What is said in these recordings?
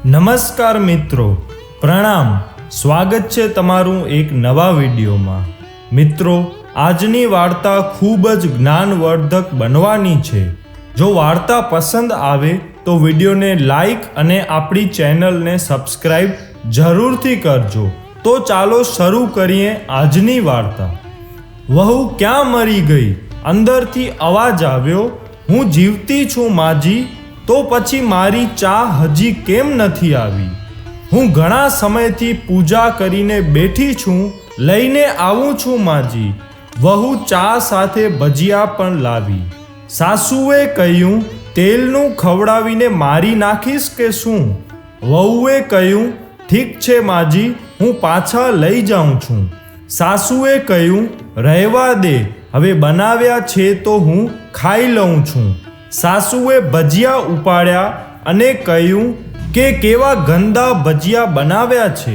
નમસ્કાર મિત્રો, પ્રણામ. સ્વાગત છે તમારું એક નવા વિડીયોમાં. મિત્રો, આજની વાર્તા ખૂબ જ જ્ઞાનવર્ધક બનવાની છે. જો વાર્તા પસંદ આવે તો વિડીયોને લાઈક અને આપણી ચેનલને સબસ્ક્રાઈબ જરૂરથી કરજો. તો ચાલો શરૂ કરીએ આજની વાર્તા. વહુ ક્યાં મરી ગઈ? અંદરથી અવાજ આવ્યો. હું જીવતી છું માજી, તો પછી મારી ચા હજી કેમ નથી આવી? હું ઘણા સમયથી પૂજા કરીને બેઠી છું, લઈને આવું છું માજી. વહુ ચા સાથે ભજીયા પણ લાવી. સાસુએ કહ્યું, તેલનું ખવડાવીને મારી નાખીશ કે શું? વહુએ કહ્યું, ઠીક છે માજી, હું પાછા લઈ જાઉં છું. સાસુએ કહ્યું, રહેવા દે, હવે બનાવ્યા છે તો હું ખાઈ લઉં છું. સાસુએ ભજીયા ઉપાડ્યા અને કહ્યું કે કેવા ગંદા ભજીયા બનાવ્યા છે.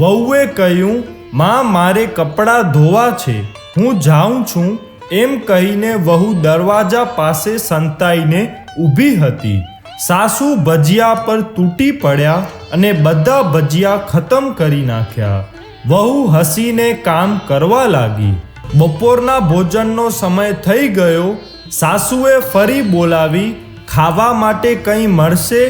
વહુએ કહ્યું, માં મારે કપડાં ધોવા છે, હું જાઉં છું. એમ કહીને વહુ દરવાજા પાસે સંતાઈને ઊભી હતી. સાસુ ભજીયા પર તૂટી પડ્યા અને બધા ભજીયા ખતમ કરી નાખ્યા. વહુ હસીને કામ કરવા લાગી. બપોરના ભોજનનો સમય થઈ ગયો. સાસુએ ફરી બોલાવી, ખાવા માટે કંઈ મળશે?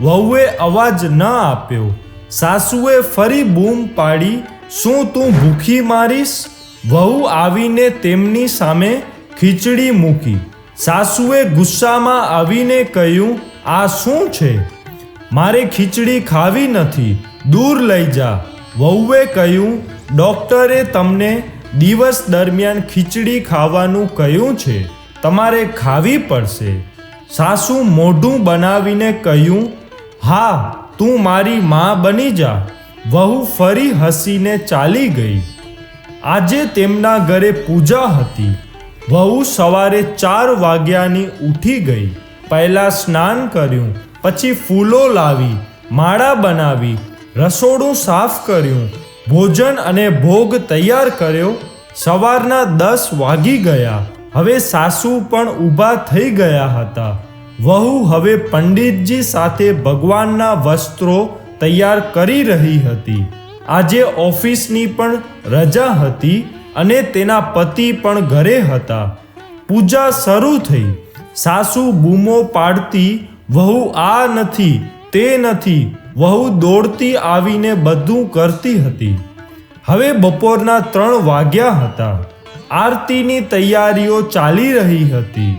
વહુએ અવાજ ન આપ્યો. સાસુએ ફરી બૂમ પાડી, શું તું ભૂખી મારીશ? વહુ આવીને તેમની સામે ખીચડી મૂકી. સાસુએ ગુસ્સામાં આવીને કહ્યું, આ શું છે? મારે ખીચડી ખાવી નથી, દૂર લઈ જા. વહુએ કહ્યું, ડૉક્ટરે તમને દિવસ દરમિયાન ખીચડી ખાવાનું કહ્યું છે, તમારે ખાવી પડશે. સાસુ મોઢું બનાવીને કહ્યું, હા, તું મારી માં બની જા. વહુ ફરી હસીને ચાલી ગઈ. આજે તેમના ઘરે પૂજા હતી. વહુ સવારે 4 વાગ્યાની ઉઠી ગઈ. પહેલાં સ્નાન કર્યું, પછી ફૂલો લાવી, માળા બનાવી, રસોડું સાફ કર્યું, ભોજન અને ભોગ તૈયાર કર્યો. સવારના 10 વાગી ગયા. હવે સાસુ પણ ઊભા થઈ ગયા હતા. વહુ હવે પંડિતજી સાથે ભગવાનના વસ્ત્રો તૈયાર કરી રહી હતી. આજે ઓફિસની પણ રજા હતી અને તેના પતિ પણ ઘરે હતા. પૂજા શરૂ થઈ. સાસુ બૂમો પાડતી, વહુ આ નથી, તે નથી. વહુ દોડતી આવીને બધું કરતી હતી. હવે બપોરના 3 વાગ્યા હતા. આરતીની તૈયારીઓ ચાલી રહી હતી.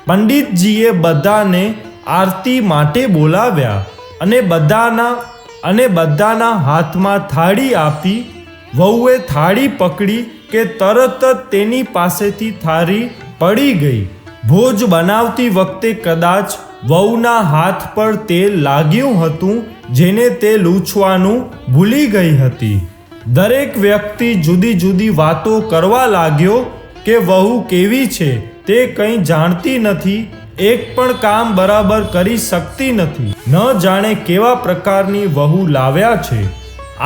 પંડિતજીએ બધાને આરતી માટે બોલાવ્યા અને બધાના હાથમાં થાળી આપી. વહુએ થાળી પકડી કે તરત જ તેની પાસેથી થાળી પડી ગઈ. ભોજ બનાવતી વખતે કદાચ વહુના હાથ પર તેલ લાગ્યું હતું, જેને તે લૂછવાનું ભૂલી ગઈ હતી. દરેક વ્યક્તિ જુદી જુદી વાતો કરવા લાગ્યો કે વહુ કેવી છે તે કંઈ જાણતી નથી, એક પણ કામ બરાબર કરી શકતી નથી, ન જાણે કેવા પ્રકારની વહુ લાવ્યા છે.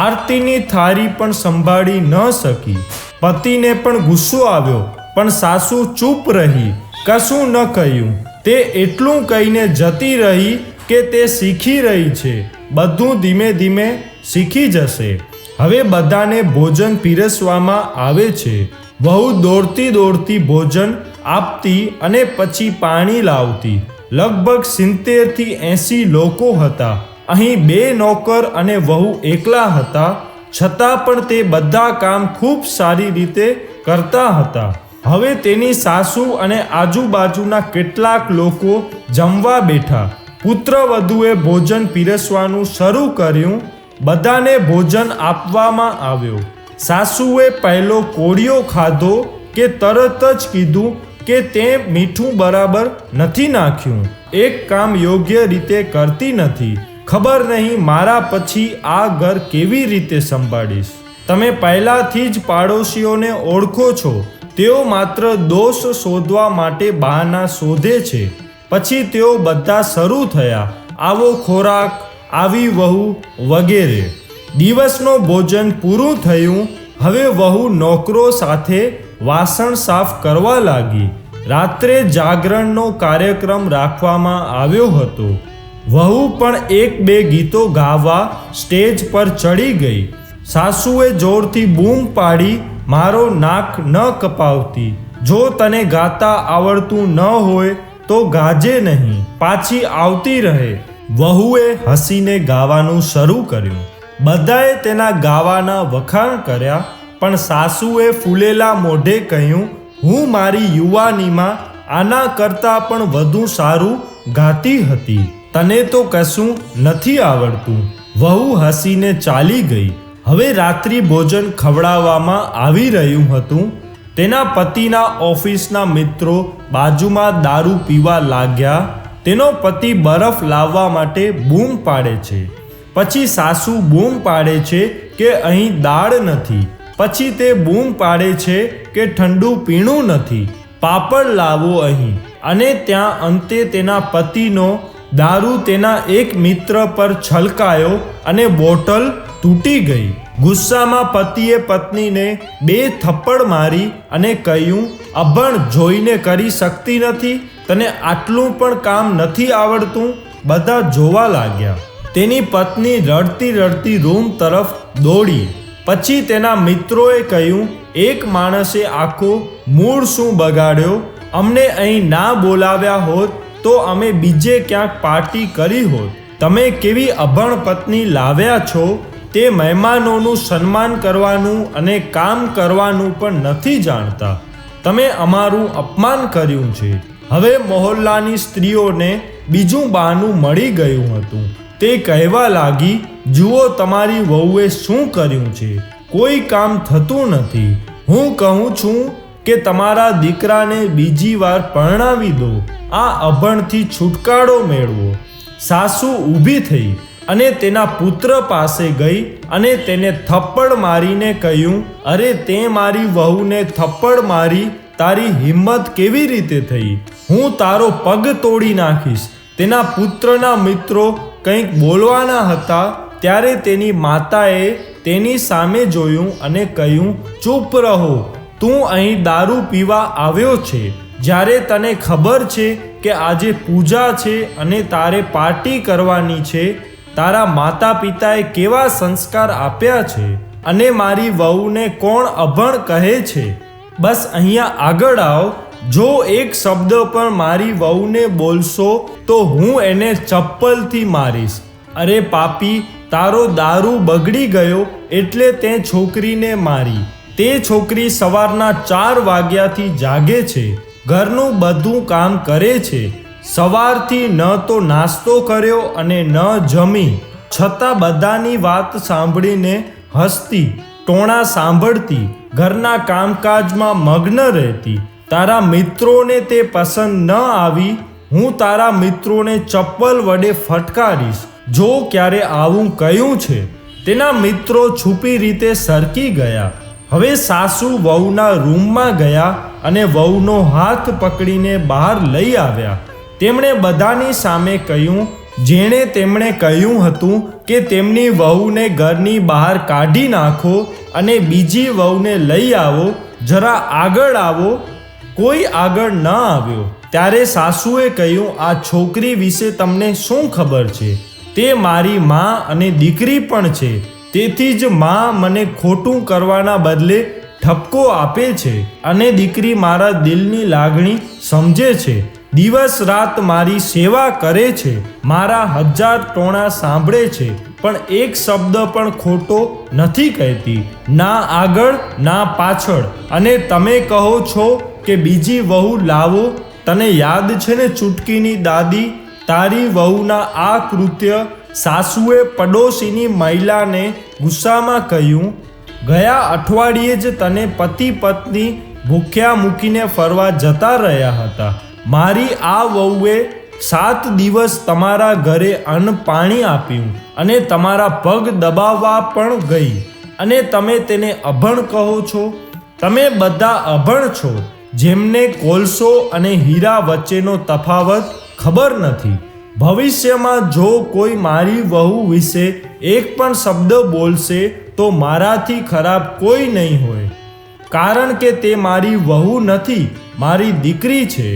આરતીની થાળી પણ સંભાળી ન શકી. પતિને પણ ગુસ્સો આવ્યો, પણ સાસુ ચૂપ રહી, કશું ન કહ્યું. તે એટલું કહીને જતી રહી કે તે શીખી રહી છે, બધું ધીમે ધીમે શીખી જશે. હવે બધાને ભોજન પીરસવામાં આવે છે. વહુ દોડતી દોડતી ભોજન આપતી અને પછી પાણી લાવતી. લગભગ 70 થી 80 લોકો હતા. અહીં 2 નોકર અને વહુ એકલા હતા. છતાં પણ તે બધા કામ ખૂબ સારી રીતે કરતા હતા. હવે તેની સાસુ અને આજુબાજુના કેટલાક લોકો જમવા બેઠા. પુત્રવધુએ ભોજન પીરસવાનું શરૂ કર્યું. બધાને ભોજન આપવામાં આવ્યો. સાસુએ પહેલો કોળિયો ખાધો કે તરત જ કીધું કે તે મીઠું બરાબર નથી નાખ્યું. એક કામ યોગ્ય રીતે કરતી નથી. ખબર નહીં મારા પછી આ ઘર કેવી રીતે સંભાળીશ. તમે પહેલાથી જ પાડોશીઓને ઓળખો છો. તેઓ માત્ર દોષ શોધવા માટે બહાના શોધે છે. પછી તેઓ બધા શરૂ થયા, આવો ખોરાક, આવી વહુ વગેરે. દિવસનો ભોજન પૂરું થયું. હવે વહુ નોકરો સાથે વાસણ સાફ કરવા લાગી. રાત્રે જાગરણનો કાર્યક્રમ રાખવામાં આવ્યો હતો. વહુ પણ એક બે ગીતો ગાવા સ્ટેજ પર ચડી ગઈ. સાસુએ જોરથી બૂમ પાડી, મારો નાક ન કપાવતી, જો તને ગાતા આવડતું ન હોય તો ગાજે નહીં, પાછી આવતી રહે. વહુએ હસીને ગાવાનું શરૂ કર્યું. બધાએ તેના ગાવાના વખાણ કર્યા, પણ સાસુએ ફૂલેલા મોઢે કહ્યું, હું મારી યુવાનીમાં આના કરતાં પણ વધુ સારું ગાતી હતી, તને તો કશું નથી આવડતું. વહુ હસીને ચાલી ગઈ. હવે રાત્રિ ભોજન ખવડાવવામાં આવી રહ્યું હતું. તેના પતિના ઓફિસના મિત્રો બાજુમાં દારૂ પીવા લાગ્યા. તેનો પતિ બરફ લાવવા માટે બૂમ પાડે છે. પછી સાસુ બૂમ પાડે છે કે અહીં દાળ નથી. પછી તે બૂમ પાડે છે કે ઠંડુ પીણું નથી, પાપડ લાવો અહીં. અને ત્યાં અંતે તેના પતિનો દારૂ તેના એક મિત્ર પર છલકાયો અને બોટલ તૂટી ગઈ. ગુસ્સામાં પતિએ પત્નીને 2 થપ્પડ મારી અને કહ્યું, અભણ જોઈને કરી શકતી નથી, તને આટલું પણ કામ નથી આવડતું. બધા જોવા લાગ્યા. તેની પત્ની રડતી રડતી રૂમ તરફ દોડી. પછી તેના મિત્રોએ કહ્યું, એક માણસે આખો મૂડ શું બગાડ્યો, અમને અહીં ના બોલાવ્યા હોત તો અમે બીજે ક્યાંક પાર્ટી કરી હોત. તમે કેવી અભણ પત્ની લાવ્યા છો. તે મહેમાનોનું સન્માન કરવાનું અને કામ કરવાનું પણ નથી જાણતા. તમે અમારું અપમાન કર્યું છે. હવે મોહલ્લાની સ્ત્રીઓને બીજું બહાનું મળી ગયું હતું. તે કહેવા લાગી, જુઓ તમારી વહુએ શું કર્યું છે, કોઈ કામ થતું નથી. હું કહું છું કે તમારા દીકરાને બીજી વાર પરણાવી દો, આ અભણથી છુટકારો મેળવો. સાસુ ઊભી થઈ અને તેના પુત્ર પાસે ગઈ અને તેને થપ્પડ મારીને કહ્યું, અરે તે મારી વહુને થપ્પડ મારી, તારી હિંમત કેવી રીતે થઈ? હું તારો પગ તોડી નાખીશ. તેના પુત્રના મિત્રો કંઈક બોલવાના હતા ત્યારે તેની માતાએ તેની સામે જોયું અને કહ્યું, ચૂપ રહો, તું અહીં દારૂ પીવા આવ્યો છે, જ્યારે તને ખબર છે કે આજે પૂજા છે અને તારે પાર્ટી કરવાની છે. તારા માતા પિતાએ કેવા સંસ્કાર આપ્યા છે અને મારી વહુને કોણ અભણ કહે છે? બસ અહીંયા આગળ આવ. જો એક શબ્દ પણ મારી વહુને બોલશો તો હું એને ચપ્પલથી મારીશ. અરે પાપી, તારો દારૂ બગડી ગયો એટલે તે છોકરીને મારી. તે છોકરી સવારના 4 વાગ્યાથી જાગે છે, ઘરનું બધું કામ કરે છે. સવારથી ન તો નાસ્તો કર્યો અને ન જમી, છતાં બધાની વાત સાંભળીને હસતી, ટોણા સાંભળતી, ઘરના કામકાજમાં મગ્ન રહેતી. તારા મિત્રોને તે પસંદ ન આવી. હું તારા મિત્રોને ચપ્પલ વડે ફટકારીશ જો ક્યારે આવું કહ્યું છે. તેના મિત્રો છુપી રીતે સરકી ગયા. હવે સાસુ વહુના રૂમમાં ગયા અને વહુનો હાથ પકડીને બહાર લઈ આવ્યા. તેમણે બધાની સામે કહ્યું, જેણે તેમણે કહ્યું હતું કે તેમની વહુને ઘરની બહાર કાઢી નાખો અને બીજી વહુને લઈ આવો, જરા આગળ આવો. કોઈ આગળ ન આવ્યો. ત્યારે સાસુએ કહ્યું, આ છોકરી વિશે તમને શું ખબર છે? તે મારી માં અને દીકરી પણ છે. તેથી જ માં મને ખોટું કરવાના બદલે ઠપકો આપે છે અને દીકરી મારા દિલની લાગણી સમજે છે. દિવસ રાત મારી સેવા કરે છે, મારા 1000 ટોણા સાંભળે છે, પણ એક શબ્દ પણ ખોટો નથી કહેતી, ના આગળ ના પાછળ. અને તમે કહો છો કે બીજી વહુ લાવો. તને યાદ છે ને ચૂટકીની દાદી, તારી વહુના આ કૃત્ય? સાસુએ પડોશીની મહિલાને ગુસ્સામાં કહ્યું, ગયા અઠવાડિયે જ તને પતિ પત્ની ભૂખ્યા મૂકીને ફરવા જતા રહ્યા હતા. મારી આ વહુએ 7 દિવસ તમારા ઘરે અન્ન પાણી આપ્યું અને તમારા પગ દબાવવા પણ ગઈ, અને તમે તેને અભણ કહો છો? તમે બધા અભણ છો, જેમને કોલસો અને હીરા વચ્ચેનો તફાવત ખબર નથી. ભવિષ્યમાં જો કોઈ મારી વહુ વિશે એક પણ શબ્દ બોલશે તો મારાથી ખરાબ કોઈ નહીં હોય, કારણ કે તે મારી વહુ નથી, મારી દીકરી છે.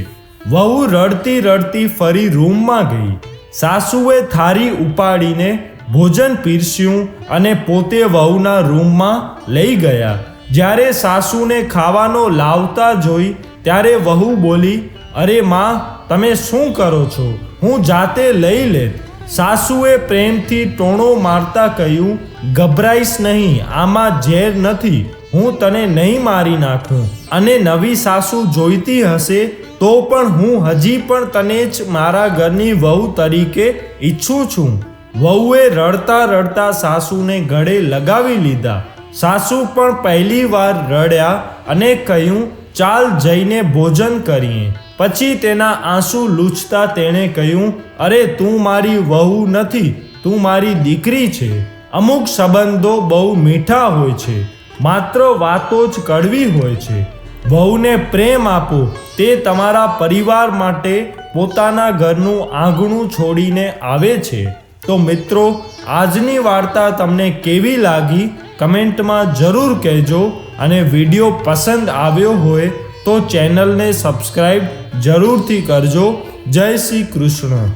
વહુ રડતી રડતી ફરી રૂમમાં ગઈ. સાસુએ થાળી ઉપાડીને ભોજન પીરસ્યું અને પોતે વહુના રૂમમાં લઈ ગયા. જ્યારે સાસુને ખાવાનો લાવતા જોઈ ત્યારે વહુ બોલી, અરે માં, તમે શું કરો છો? હું જાતે લઈ લેત. સાસુએ પ્રેમથી ટોણો મારતા કહ્યું, ગભરાઈશ નહીં, આમાં ઝેર નથી, હું તને નહીં મારી નાખું. અને નવી સાસુ જોઈતી હશે તો પણ હું હજી પણ તને જ મારા ઘરની વહુ તરીકે ઈચ્છું છું. વહુએ રડતા રડતા સાસુને ગળે લગાવી લીધા. સાસુ પણ પહેલી વાર રડ્યા અને કહ્યું, ચાલ જઈને ભોજન કરીએ. પછી તેના આંસુ લૂછતા તેણે કહ્યું, અરે તું મારી વહુ નથી, તું મારી દીકરી છે. અમુક સંબંધો બહુ મીઠા હોય છે, માત્ર વાતો જ કડવી હોય છે. વહુને પ્રેમ આપો, તે તમારા પરિવાર માટે પોતાના ઘરનું આંગણું છોડીને આવે છે. તો મિત્રો, આજની વાર્તા તમને કેવી લાગી કમેન્ટમાં જરૂર કહેજો. અને વિડીયો પસંદ આવ્યો હોય તો ચેનલને સબસ્ક્રાઈબ જરૂરથી કરજો. જય શ્રી કૃષ્ણ.